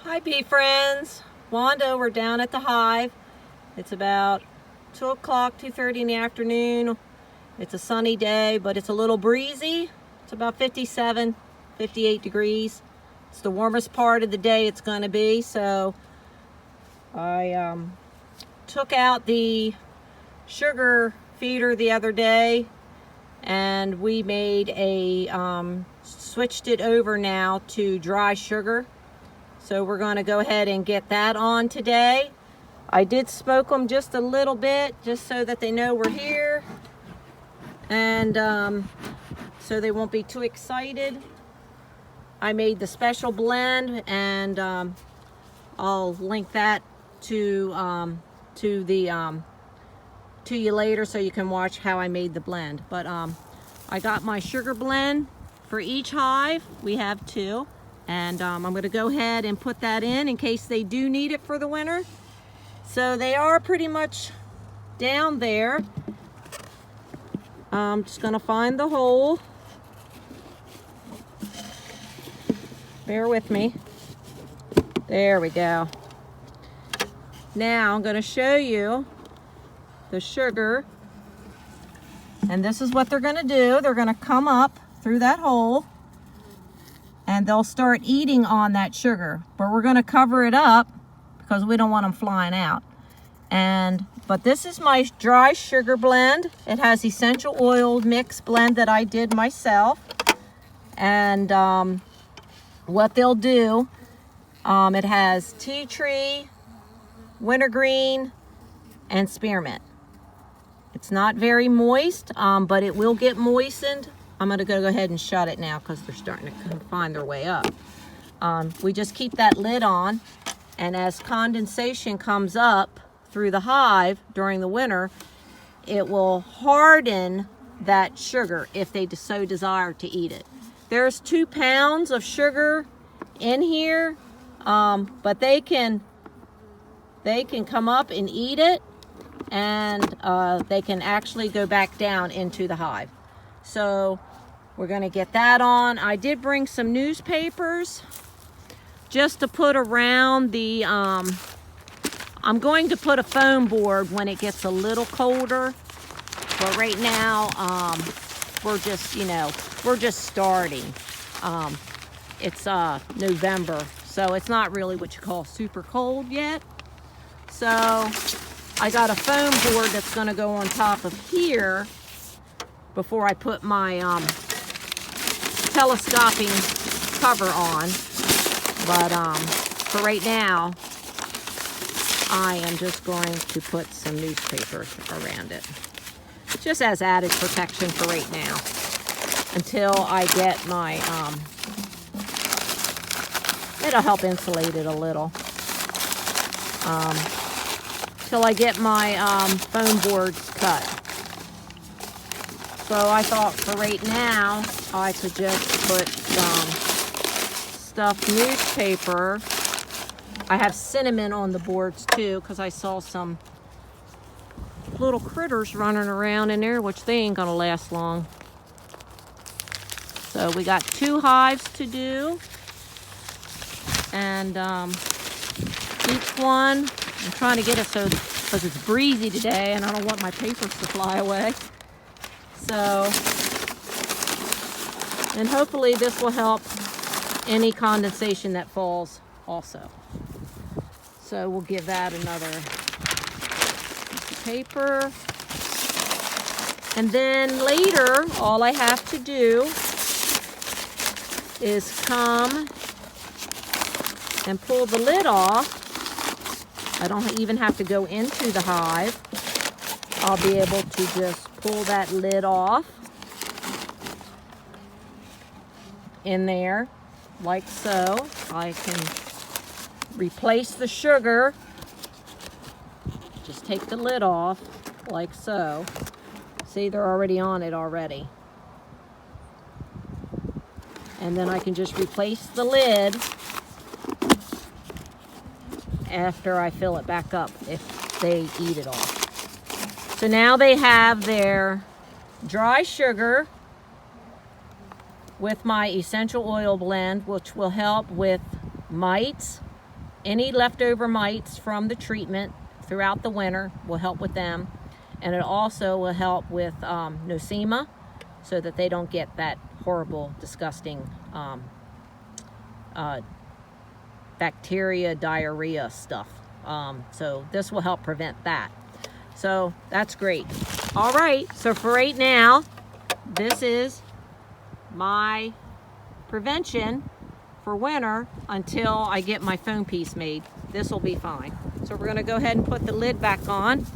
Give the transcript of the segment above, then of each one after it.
Hi bee friends, Wanda, we're down at the hive. It's about 2 o'clock, 2:30 in the afternoon. It's a sunny day, but it's a little breezy. It's about 57, 58 degrees. It's the warmest part of the day it's going to be, so I took out the sugar feeder the other day and we made switched it over now to dry sugar. So we're going to go ahead and get that on today. I did smoke them just a little bit, just so that they know we're here. And so they won't be too excited. I made the special blend, and I'll link that to you later so you can watch how I made the blend. But I got my sugar blend for each hive. We have 2. And I'm going to go ahead and put that in case they do need it for the winter. So they are pretty much down there. I'm just going to find the hole. Bear with me. There we go. Now I'm going to show you the sugar. And this is what they're going to do. They're going to come up through that hole, and they'll start eating on that sugar. But we're going to cover it up because we don't want them flying out. But this is my dry sugar blend. It has essential oil mix blend that I did myself. And what they'll do, it has tea tree, wintergreen, and spearmint. It's not very moist, but it will get moistened. I'm going to go ahead and shut it now because they're starting to find their way up. We just keep that lid on, and as condensation comes up through the hive during the winter, it will harden that sugar if they so desire to eat it. There's 2 pounds of sugar in here, but they can come up and eat it, and they can actually go back down into the hive. So we're going to get that on. I did bring some newspapers just to put around the, I'm going to put a foam board when it gets a little colder. But right now, we're just starting. It's November, so it's not really what you call super cold yet. So I got a foam board that's going to go on top of here before I put my telescoping cover on. But for right now, I am just going to put some newspaper around it, just as added protection for right now, until I get my, it'll help insulate it a little, till I get my foam boards cut. So I thought for right now, I could just put some stuffed newspaper. I have cinnamon on the boards too, because I saw some little critters running around in there, which they ain't gonna last long. So we got 2 hives to do. And each one, I'm trying to get it so, because it's breezy today and I don't want my papers to fly away. So, and hopefully this will help any condensation that falls also. So we'll give that another piece of paper. And then later, all I have to do is come and pull the lid off. I don't even have to go into the hive. I'll be able to just pull that lid off in there, like so. I can replace the sugar. Just take the lid off, like so. See, they're already on it already. And then I can just replace the lid after I fill it back up if they eat it all. So now they have their dry sugar with my essential oil blend, which will help with mites any leftover mites from the treatment throughout the winter will help with them. And it also will help with nosema, so that they don't get that horrible, disgusting bacteria, diarrhea stuff. So this will help prevent that. So that's great. All right, so for right now, this is my prevention for winter until I get my foam piece made. This will be fine. So we're gonna go ahead and put the lid back on.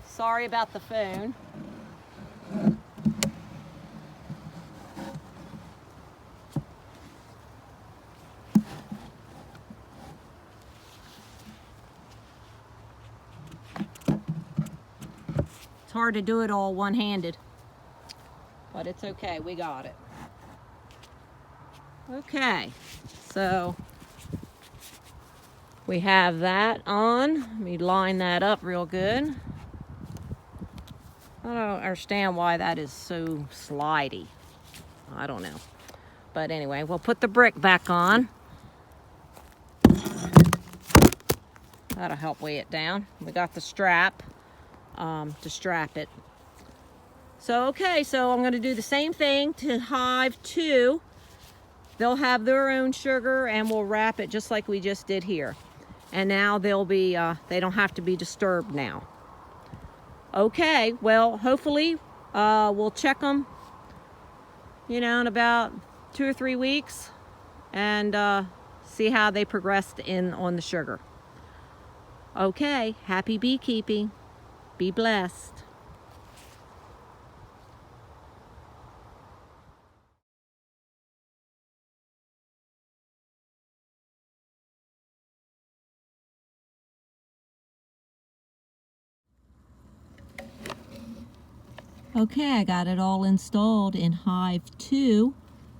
Sorry about the phone. It's hard to do it all one-handed, but it's okay, we got it. Okay, so we have that on. Let me line that up real good. I don't understand why that is so slidey. I don't know. But anyway, we'll put the brick back on. That'll help weigh it down. We got the strap to strap it. So, okay, so I'm going to do the same thing to hive 2. They'll have their own sugar, and we'll wrap it just like we just did here. And now they'll be, they don't have to be disturbed now. Okay, well, hopefully we'll check them, you know, in about 2 or 3 weeks, and see how they progressed on the sugar. Okay, happy beekeeping. Be blessed. Okay, I got it all installed in hive 2.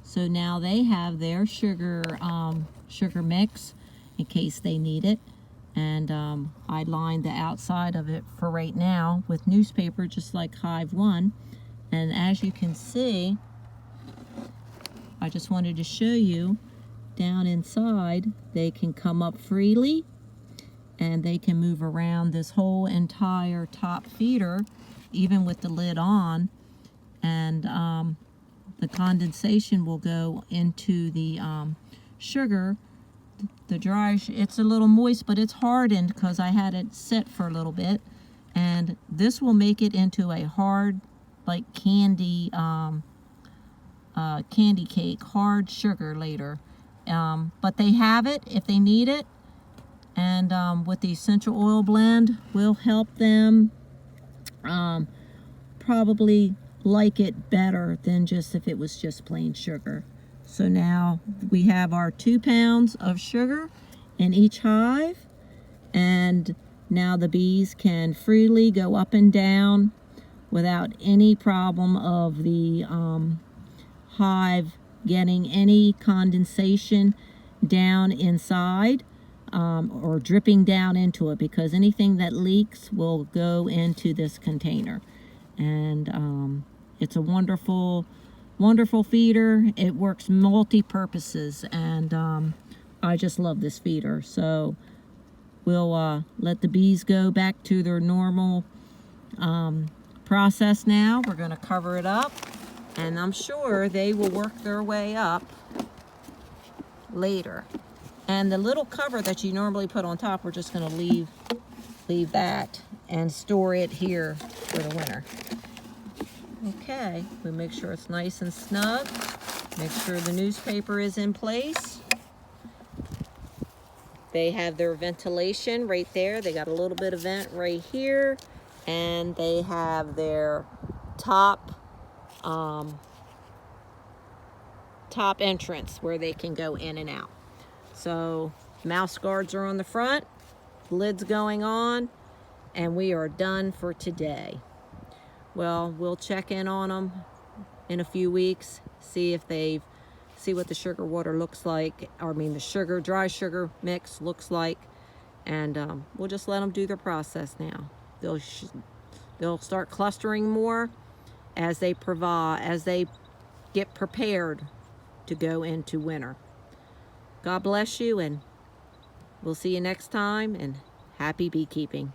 So now they have their sugar mix in case they need it. And I lined the outside of it for right now with newspaper, just like hive 1. And as you can see, I just wanted to show you down inside, they can come up freely and they can move around this whole entire top feeder, even with the lid on. And the condensation will go into the sugar. The dry, it's a little moist, but it's hardened because I had it set for a little bit. And this will make it into a hard, like candy, candy cake, hard sugar later. But they have it if they need it. And with the essential oil blend will help them probably like it better than just if it was just plain sugar. So now we have our 2 pounds of sugar in each hive, and now the bees can freely go up and down without any problem of the hive getting any condensation down inside or dripping down into it, because anything that leaks will go into this container. And it's a wonderful feeder. It works multi-purposes, and I just love this feeder. So we'll let the bees go back to their normal process now. We're going to cover it up, and I'm sure they will work their way up later. And the little cover that you normally put on top, we're just going to leave that and store it here for the winter. Okay, we make sure it's nice and snug. Make sure the newspaper is in place. They have their ventilation right there. They got a little bit of vent right here. And they have their top entrance where they can go in and out. So mouse guards are on the front, lid's going on, and we are done for today. Well, we'll check in on them in a few weeks, see what the sugar water looks like, or I mean the dry sugar mix looks like, and we'll just let them do their process now. They'll start clustering more, as they get prepared to go into winter. God bless you, and we'll see you next time, and happy beekeeping.